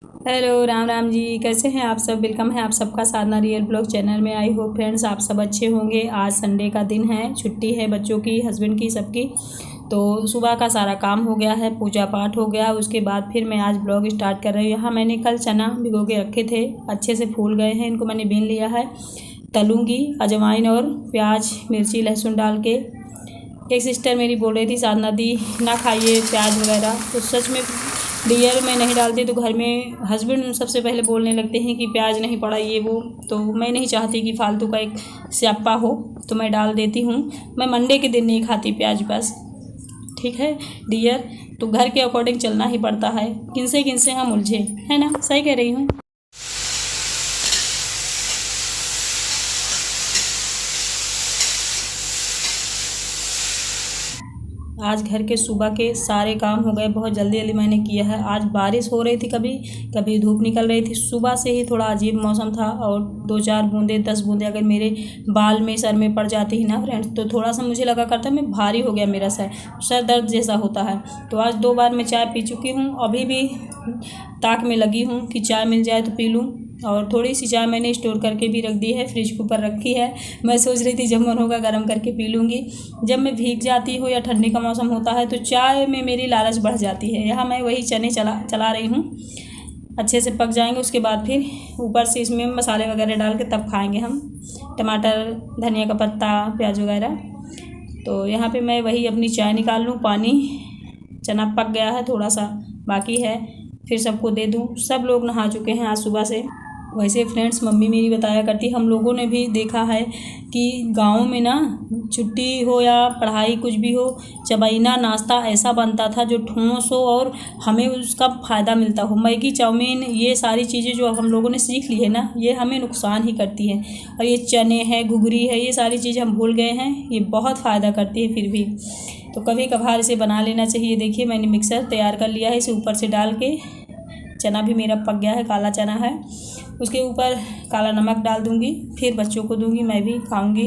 Hello, Ram Ram ji. कैसे हैं आप सब? वेलकम है आप सबका साधना रियल ब्लॉग चैनल में। आई होप फ्रेंड्स आप सब अच्छे होंगे। आज संडे का दिन है, छुट्टी है बच्चों की, हस्बैंड की, सबकी। तो सुबह का सारा काम हो गया है, पूजा पाठ हो गया। उसके बाद फिर मैं आज ब्लॉग स्टार्ट कर रही हूँ। यहाँ मैंने कल चना भिगो के रखे थे, अच्छे से फूल गए हैं। इनको मैंने बीन लिया है, तलूँगी अजवाइन और प्याज मिर्ची लहसुन डाल के। एक सिस्टर मेरी बोल रही थी, साधना दी ना खाइए प्याज वगैरह, तो सच में डियर मैं नहीं डालती तो घर में हस्बैंड सबसे पहले बोलने लगते हैं कि प्याज नहीं पड़ा ये वो। तो मैं नहीं चाहती कि फालतू का एक स्यापा हो, तो मैं डाल देती हूँ। मैं मंडे के दिन नहीं खाती प्याज बस, ठीक है डियर। तो घर के अकॉर्डिंग चलना ही पड़ता है, किनसे किनसे हम उलझे, है ना? सही कह रही हूँ। आज घर के सुबह के सारे काम हो गए, बहुत जल्दी जल्दी मैंने किया है। आज बारिश हो रही थी, कभी कभी धूप निकल रही थी। सुबह से ही थोड़ा अजीब मौसम था, और 2-4 बूंदे 10 बूंदे अगर मेरे बाल में सर में पड़ जाती है ना फ्रेंड्स, तो थोड़ा सा मुझे लगा करता मैं भारी हो गया, मेरा सर दर्द जैसा होता है। तो आज 2 बार मैं चाय पी चुकी हूँ, अभी भी ताक में लगी हूँ कि चाय मिल जाए तो पी लूँ। और थोड़ी सी चाय मैंने स्टोर करके भी रख दी है, फ्रिज के ऊपर रखी है। मैं सोच रही थी जब मन होगा गर्म करके पी लूँगी। जब मैं भीग जाती हूँ या ठंडी का मौसम होता है तो चाय में मेरी लालच बढ़ जाती है। यहाँ मैं वही चने चला रही हूँ, अच्छे से पक जाएंगे। उसके बाद फिर ऊपर से इसमें मसाले वगैरह डाल के तब खाएंगे हम, टमाटर, धनिया का पत्ता, प्याज वगैरह। तो यहाँ पे मैं वही अपनी चाय निकाल लूँ, पानी, चना पक गया है, थोड़ा सा बाकी है, फिर सबको दे दूँ। सब लोग नहा चुके हैं आज सुबह से। वैसे फ्रेंड्स मम्मी मेरी बताया करती, हम लोगों ने भी देखा है कि गाँव में ना छुट्टी हो या पढ़ाई कुछ भी हो, चबैना नाश्ता ऐसा बनता था जो ठोस हो और हमें उसका फ़ायदा मिलता हो। मैगी, चाउमीन, ये सारी चीज़ें जो हम लोगों ने सीख ली है ना, ये हमें नुकसान ही करती हैं। और ये चने हैं, घुघरी है, ये सारी चीज़ें हम भूल गए हैं, ये बहुत फ़ायदा करती है फिर भी। तो कभी कभार इसे बना लेना चाहिए। देखिए मैंने मिक्सर तैयार कर लिया है, इसे ऊपर से डाल के, चना भी मेरा पक गया है, काला चना है। उसके ऊपर काला नमक डाल दूंगी, फिर बच्चों को दूंगी, मैं भी खाऊंगी।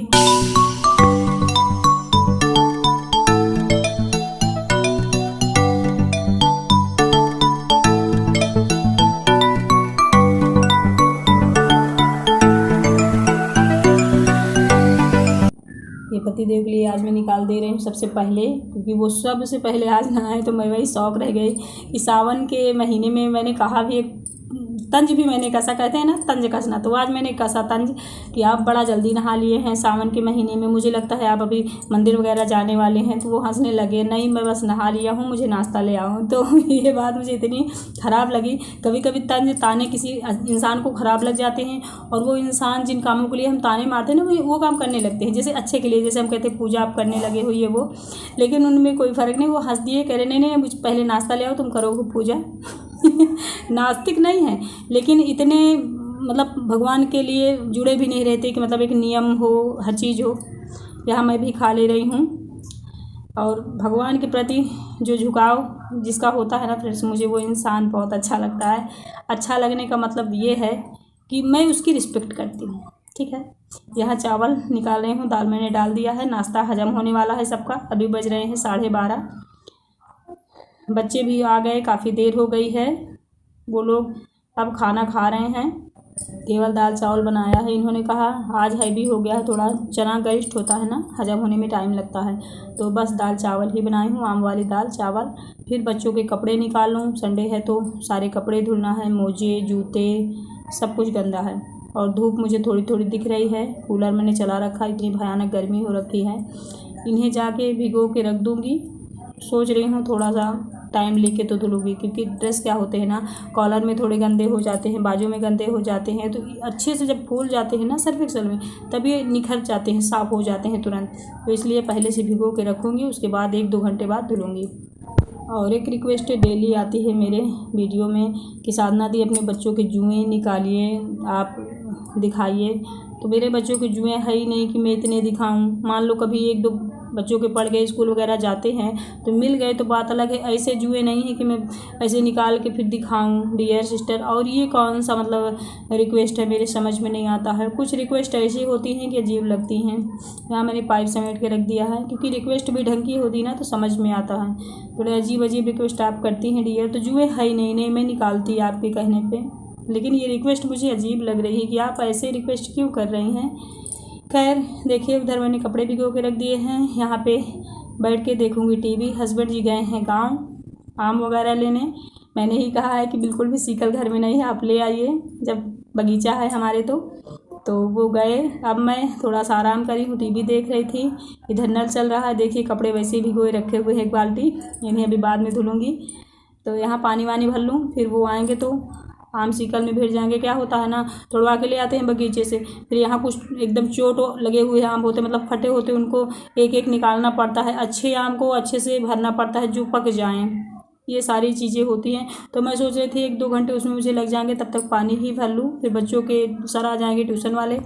ये पतिदेव के लिए आज मैं निकाल दे रही हूँ सबसे पहले, क्योंकि वो सबसे पहले आज नहाए। तो मैं वही शौक रह गई कि सावन के महीने में मैंने कहा भी, एक तंज भी मैंने कसा, कहते हैं ना तंज कसना, तो आज मैंने कसा तंज कि आप बड़ा जल्दी नहा लिए हैं सावन के महीने में, मुझे लगता है आप अभी मंदिर वगैरह जाने वाले हैं। तो वो हंसने लगे, नहीं मैं बस नहा लिया हूँ, मुझे नाश्ता ले आओ। तो ये बात मुझे इतनी ख़राब लगी। कभी कभी तंज ताने किसी इंसान को ख़राब लग जाते हैं, और वो इंसान जिन कामों के लिए हम ताने मारते हैं ना, वो काम करने लगते हैं, जैसे अच्छे के लिए, जैसे हम कहते हैं पूजा आप करने लगे हो ये वो, लेकिन उनमें कोई फ़र्क नहीं। वो हंस दिए, कह रहे नहीं नहीं मुझे पहले नाश्ता ले आओ, तुम करोगे पूजा। नास्तिक नहीं है, लेकिन इतने मतलब भगवान के लिए जुड़े भी नहीं रहते कि मतलब एक नियम हो, हर चीज़ हो। यहाँ मैं भी खा ले रही हूँ। और भगवान के प्रति जो झुकाव जिसका होता है ना फ्रेंड्स, मुझे वो इंसान बहुत अच्छा लगता है। अच्छा लगने का मतलब ये है कि मैं उसकी रिस्पेक्ट करती हूँ, ठीक है। यहाँ चावल निकाल रही हूँ, दाल मैंने डाल दिया है, नाश्ता हजम होने वाला है सबका। अभी बज रहे हैं 12:30। बच्चे भी आ गए, काफ़ी देर हो गई है, वो लोग अब खाना खा रहे हैं। केवल दाल चावल बनाया है, इन्होंने कहा आज हैवी हो गया है थोड़ा, चना गरिष्ठ होता है ना, हजम होने में टाइम लगता है, तो बस दाल चावल ही बनाई हूँ, आम वाली दाल चावल। फिर बच्चों के कपड़े निकाल लूँ, संडे है तो सारे कपड़े धुलना है, मोजे जूते सब कुछ गंदा है। और धूप मुझे थोड़ी थोड़ी दिख रही है, कूलर मैंने चला रखा, इतनी भयानक गर्मी हो रखी है। इन्हें जाके भिगो के रख दूँगी। सोच रही हूँ थोड़ा सा टाइम लेके तो धुलूँगी, क्योंकि ड्रेस क्या होते हैं ना, कॉलर में थोड़े गंदे हो जाते हैं, बाजू में गंदे हो जाते हैं, तो अच्छे से जब फूल जाते हैं ना सर्फ एक्सल में, तब ये निखर जाते हैं, साफ़ हो जाते हैं तुरंत। तो इसलिए पहले से भिगो के रखूँगी, उसके बाद 1-2 घंटे बाद धुलूँगी। और एक रिक्वेस्ट डेली आती है मेरे वीडियो में कि साधना दी अपने बच्चों के जुएँ निकालिए, आप दिखाइए। तो मेरे बच्चों के जुएँ है ही नहीं कि मैं इतने दिखाऊँ। मान लो कभी 1-2 बच्चों के पढ़ गए, स्कूल वगैरह जाते हैं तो मिल गए तो बात अलग है। ऐसे जुए नहीं है कि मैं ऐसे निकाल के फिर दिखाऊं डियर सिस्टर। और ये कौन सा मतलब रिक्वेस्ट है, मेरे समझ में नहीं आता है। कुछ रिक्वेस्ट ऐसी होती हैं कि अजीब लगती हैं। यहाँ मैंने पाइप समेट के रख दिया है, क्योंकि रिक्वेस्ट भी ढंग की होती ना तो समझ में आता है। थोड़े अजीब अजीब रिक्वेस्ट आप करती हैं डियर, तो जुए है ही नहीं मैं निकालती आपके कहने पर, लेकिन ये रिक्वेस्ट मुझे अजीब लग रही है कि आप ऐसे रिक्वेस्ट क्यों कर रही हैं। खैर देखिए, उधर मैंने कपड़े भिगो के रख दिए हैं, यहाँ पे बैठ के देखूँगी टीवी। हस्बैंड जी गए हैं गांव आम वगैरह लेने। मैंने ही कहा है कि बिल्कुल भी सीकल घर में नहीं है, आप ले आइए, जब बगीचा है हमारे तो वो गए। अब मैं थोड़ा सा आराम करी हूँ, टीवी देख रही थी। इधर नल चल रहा है, देखिए कपड़े वैसे ही भिगोए रखे हुए हैं एक बाल्टी, इन्हें अभी बाद में धुलूँगी। तो यहाँ पानी वानी भर लूँ, फिर वो आएँगे तो आम सीकल में भिड़ जाएंगे। क्या होता है ना, तोड़वा के ले आते हैं बगीचे से, फिर यहाँ कुछ एकदम चोट लगे हुए आम होते मतलब फटे होते, उनको एक एक निकालना पड़ता है। अच्छे आम को अच्छे से भरना पड़ता है जो पक जाएं, ये सारी चीज़ें होती हैं। तो मैं सोच रही थी 1-2 घंटे उसमें मुझे लग जाएंगे, तब तक पानी ही भर लूँ। फिर बच्चों के सर आ जाएंगे ट्यूशन वाले,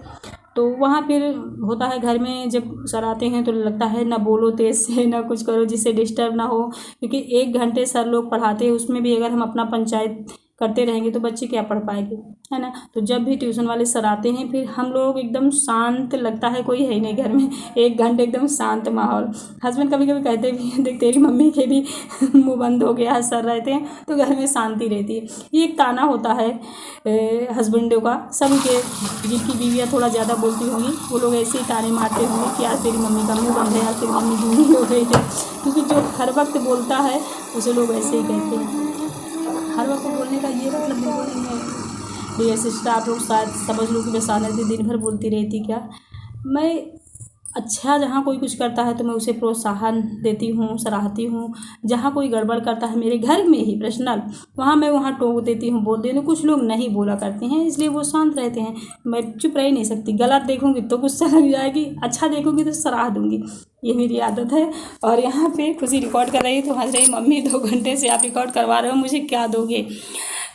तो वहाँ फिर होता है घर में जब सर आते हैं तो लगता है ना बोलो तेज़ से, ना कुछ करो जिससे डिस्टर्ब ना हो, क्योंकि 1 घंटे सर लोग पढ़ाते हैं, उसमें भी अगर हम अपना पंचायत करते रहेंगे तो बच्चे क्या पढ़ पाएंगे, है ना। तो जब भी ट्यूशन वाले सर आते हैं फिर हम लोग एकदम शांत, लगता है कोई है ही नहीं घर में, 1 घंटे एकदम शांत माहौल। हस्बैंड कभी कभी कहते भी हैं, देख तेरी मम्मी के भी मुंह बंद हो गया है, सर रहते हैं तो घर में शांति रहती है। ये एक ताना होता है हस्बैंडों का, सभी के, जिनकी बीवियाँ थोड़ा ज़्यादा बोलती होंगी वो लोग ऐसे ही ताने मारते होंगे कि आज तेरी मम्मी का मुँह बंद है, आज तेरी मम्मी जूनी हो गई है, क्योंकि जो हर वक्त बोलता है उसे लोग ऐसे ही कहते हैं। हर वक्त बोलने का ये मतलब बिल्कुल नहीं है। ये सिस्टर आप लोग शायद समझ लो कि मैं सारा दिन भर बोलती रहती क्या। मैं अच्छा जहाँ कोई कुछ करता है तो मैं उसे प्रोत्साहन देती हूँ, सराहती हूँ। जहाँ कोई गड़बड़ करता है मेरे घर में ही पर्सनल, वहाँ टोक देती हूँ, बोल देती हूँ। कुछ लोग नहीं बोला करते हैं इसलिए वो शांत रहते हैं, मैं चुप रह ही नहीं सकती। गलत देखूँगी तो गुस्सा लग जाएगी, अच्छा देखूँगी तो सराह दूँगी, ये मेरी आदत है। और यहाँ पे खुशी रिकॉर्ड कर रही है तो हंस रही, मम्मी 2 घंटे से आप रिकॉर्ड करवा रहे हो, मुझे क्या दोगे।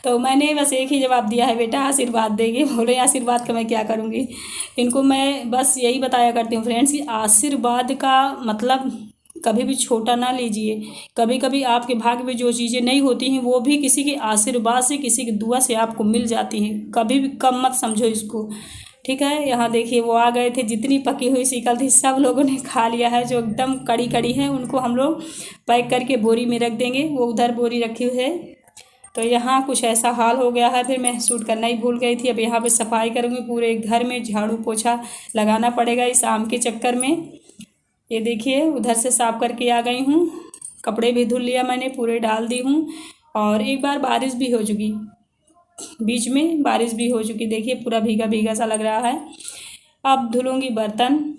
तो मैंने बस एक ही जवाब दिया है, बेटा आशीर्वाद देगी। बोले आशीर्वाद का मैं क्या करूँगी। इनको मैं बस यही बताया करती हूँ फ्रेंड्स कि आशीर्वाद का मतलब कभी भी छोटा ना लीजिए। कभी कभी आपके भाग्य में जो चीज़ें नहीं होती हैं वो भी किसी के आशीर्वाद से, किसी की दुआ से आपको मिल जाती हैं। कभी भी कम मत समझो इसको, ठीक है। यहाँ देखिए वो आ गए थे, जितनी पकी हुई सीकल थी सब लोगों ने खा लिया है। जो एकदम कड़ी कड़ी है उनको हम लोग पैक करके बोरी में रख देंगे, वो उधर बोरी रखी हुई है। तो यहाँ कुछ ऐसा हाल हो गया है, फिर मैं शूट करना ही भूल गई थी। अब यहाँ पे सफाई करूँगी, पूरे घर में झाड़ू पोछा लगाना पड़ेगा इस आम के चक्कर में। ये देखिए उधर से साफ करके आ गई हूँ, कपड़े भी धुल लिया मैंने, पूरे डाल दी हूँ। और एक बार बारिश भी हो चुकी, बीच में बारिश भी हो चुकी, देखिए पूरा भीगा भीगा सा लग रहा है। अब धुलूँगी बर्तन।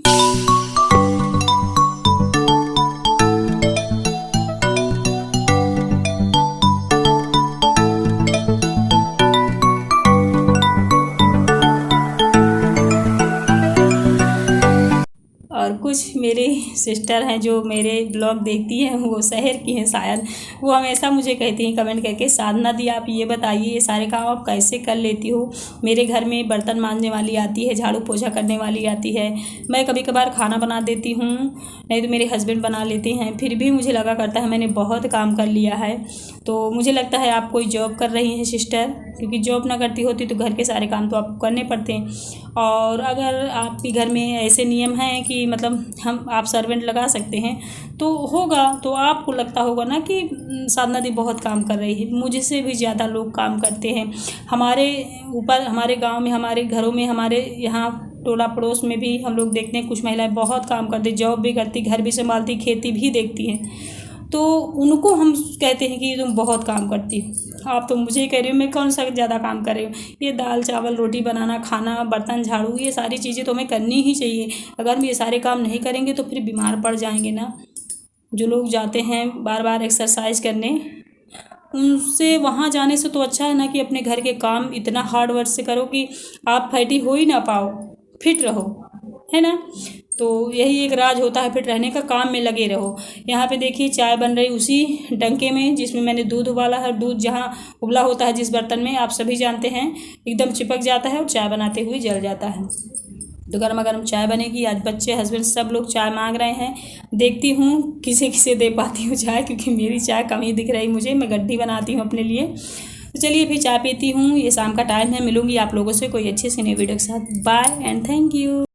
और कुछ मेरे सिस्टर हैं जो मेरे ब्लॉग देखती हैं, वो शहर की हैं शायद, वो हमेशा मुझे कहती हैं कमेंट करके, साधना दी आप ये बताइए ये सारे काम आप कैसे कर लेती हो। मेरे घर में बर्तन मांजने वाली आती है, झाड़ू पोछा करने वाली आती है, मैं कभी कभार खाना बना देती हूँ, नहीं तो मेरे हस्बैंड बना लेते हैं। फिर भी मुझे लगा करता है मैंने बहुत काम कर लिया है। तो मुझे लगता है आप कोई जॉब कर रही हैं सिस्टर, क्योंकि जॉब ना करती होती तो घर के सारे काम तो आपको करने पड़ते हैं। और अगर आपके घर में ऐसे नियम हैं कि मतलब आप सर्वेंट लगा सकते हैं तो होगा, तो आपको लगता होगा ना कि साधना दी बहुत काम कर रही है। मुझसे भी ज़्यादा लोग काम करते हैं हमारे ऊपर, हमारे गांव में, हमारे घरों में, हमारे यहाँ टोला पड़ोस में भी हम लोग देखते हैं कुछ महिलाएं बहुत काम करती, जॉब भी करती, घर भी संभालती, खेती भी देखती हैं। तो उनको हम कहते हैं कि तुम बहुत काम करती हो। आप तो मुझे कह रही हो, मैं कौन सा ज़्यादा काम कर रही हूँ। ये दाल चावल रोटी बनाना, खाना, बर्तन झाड़ू, ये सारी चीज़ें तो हमें करनी ही चाहिए। अगर हम ये सारे काम नहीं करेंगे तो फिर बीमार पड़ जाएंगे ना। जो लोग जाते हैं बार बार एक्सरसाइज करने, उनसे वहाँ जाने से तो अच्छा है ना कि अपने घर के काम इतना हार्ड वर्क से करो कि आप फैटी हो ही ना पाओ, फिट रहो, है ना। तो यही एक राज होता है फिट रहने का, काम में लगे रहो। यहाँ पे देखिए चाय बन रही उसी डंके में जिसमें मैंने दूध उबाला है। दूध जहाँ उबला होता है जिस बर्तन में, आप सभी जानते हैं, एकदम चिपक जाता है और चाय बनाते हुए जल जाता है। तो गर्मा गर्म चाय बनेगी। आज बच्चे हस्बैंड सब लोग चाय मांग रहे हैं। देखती हूँ किसे किसे दे पाती हूँ चाय, क्योंकि मेरी चाय कम ही दिख रही मुझे। मैं गड्डी बनाती हूँ अपने लिए। तो चलिए फिर चाय पीती हूँ। ये शाम का टाइम है। मिलूंगी आप लोगों से कोई अच्छे से नई वीडियो के साथ। Bye and thank you.